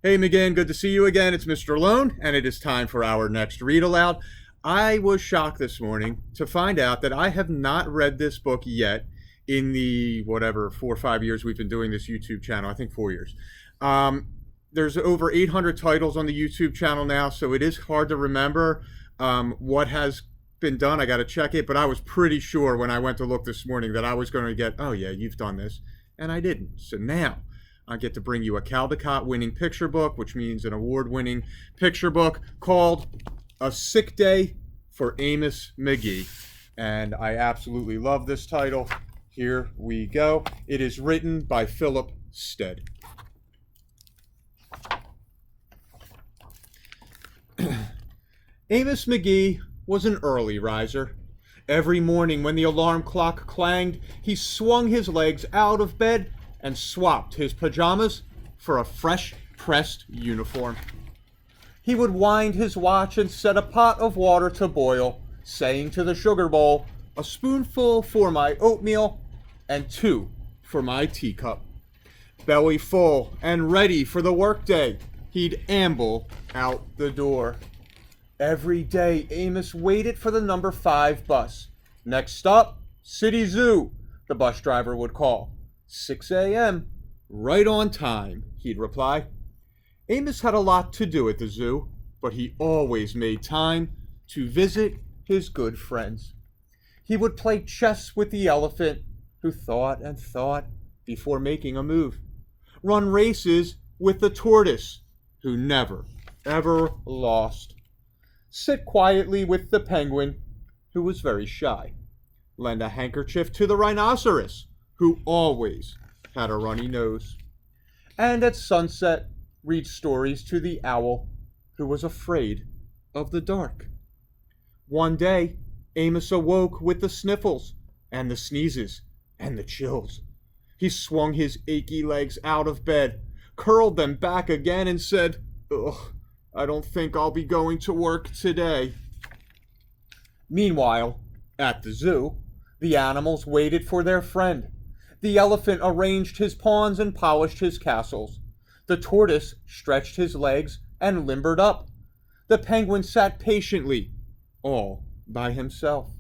Hey, McGee, good to see you again. It's Mr. Lohn, and it is time for our next read aloud. I was shocked this morning to find out that I have not read this book yet in the whatever 4 or 5 years we've been doing this YouTube channel. I think 4 years. There's over 800 titles on the YouTube channel now, so it is hard to remember what has been done. I got to check it, but I was pretty sure when I went to look this morning that I was going to get, oh yeah, you've done this, and I didn't. So now I get to bring you a Caldecott winning picture book, which means an award-winning picture book called A Sick Day for Amos McGee. And I absolutely love this title. Here we go. It is written by Philip Stead. Amos McGee was an early riser. Every morning when the alarm clock clanged, he swung his legs out of bed and swapped his pajamas for a fresh pressed uniform. He would wind his watch and set a pot of water to boil, saying to the sugar bowl, "A spoonful for my oatmeal and 2 for my teacup." Belly full and ready for the workday, he'd amble out the door. Every day Amos waited for the number 5 bus. "Next stop, City Zoo," the bus driver would call. 6 a.m., right on time, he'd reply. Amos had a lot to do at the zoo, but he always made time to visit his good friends. He would play chess with the elephant, who thought and thought before making a move. Run races with the tortoise, who never, ever lost. Sit quietly with the penguin, who was very shy. Lend a handkerchief to the rhinoceros, who always had a runny nose. And at sunset, read stories to the owl, who was afraid of the dark. One day, Amos awoke with the sniffles and the sneezes and the chills. He swung his achy legs out of bed, curled them back again, and said, "Ugh, I don't think I'll be going to work today." Meanwhile, at the zoo, the animals waited for their friend. The elephant arranged his pawns and polished his castles. The tortoise stretched his legs and limbered up. The penguin sat patiently, all by himself.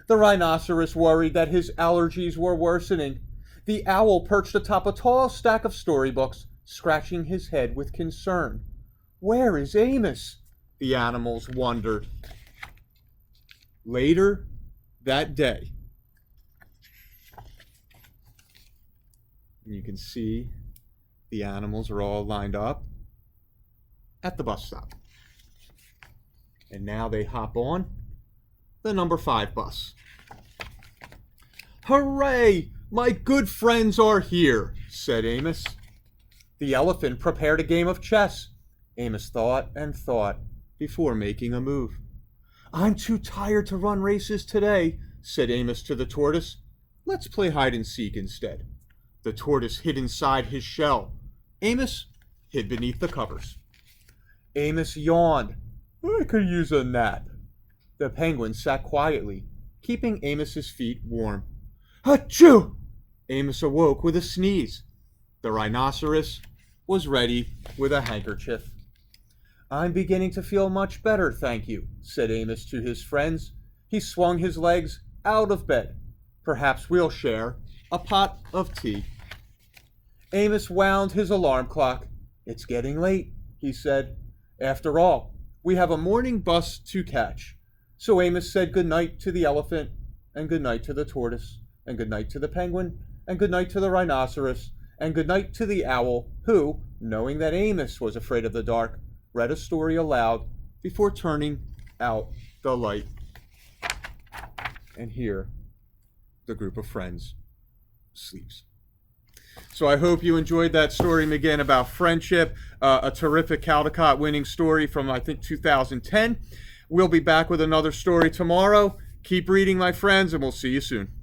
The rhinoceros worried that his allergies were worsening. The owl perched atop a tall stack of storybooks, scratching his head with concern. "Where is Amos?" the animals wondered. Later that day, you can see the animals are all lined up at the bus stop. And now they hop on the number 5 bus. "Hooray! My good friends are here," said Amos. The elephant prepared a game of chess. Amos thought and thought before making a move. "I'm too tired to run races today," said Amos to the tortoise. "Let's play hide and seek instead." The tortoise hid inside his shell. Amos hid beneath the covers. Amos yawned. "I could use a nap." The penguin sat quietly, keeping Amos's feet warm. "Achoo!" Amos awoke with a sneeze. The rhinoceros was ready with a handkerchief. "I'm beginning to feel much better, thank you," said Amos to his friends. He swung his legs out of bed. "Perhaps we'll share a pot of tea." Amos wound his alarm clock. "It's getting late," he said. "After all, we have a morning bus to catch." So Amos said good night to the elephant, and good night to the tortoise, and good night to the penguin, and good night to the rhinoceros, and good night to the owl, who, knowing that Amos was afraid of the dark, read a story aloud before turning out the light. And here, the group of friends sleeps. So I hope you enjoyed that story, again, about friendship, a terrific Caldecott winning story from, I think, 2010. We'll be back with another story tomorrow. Keep reading, my friends, and we'll see you soon.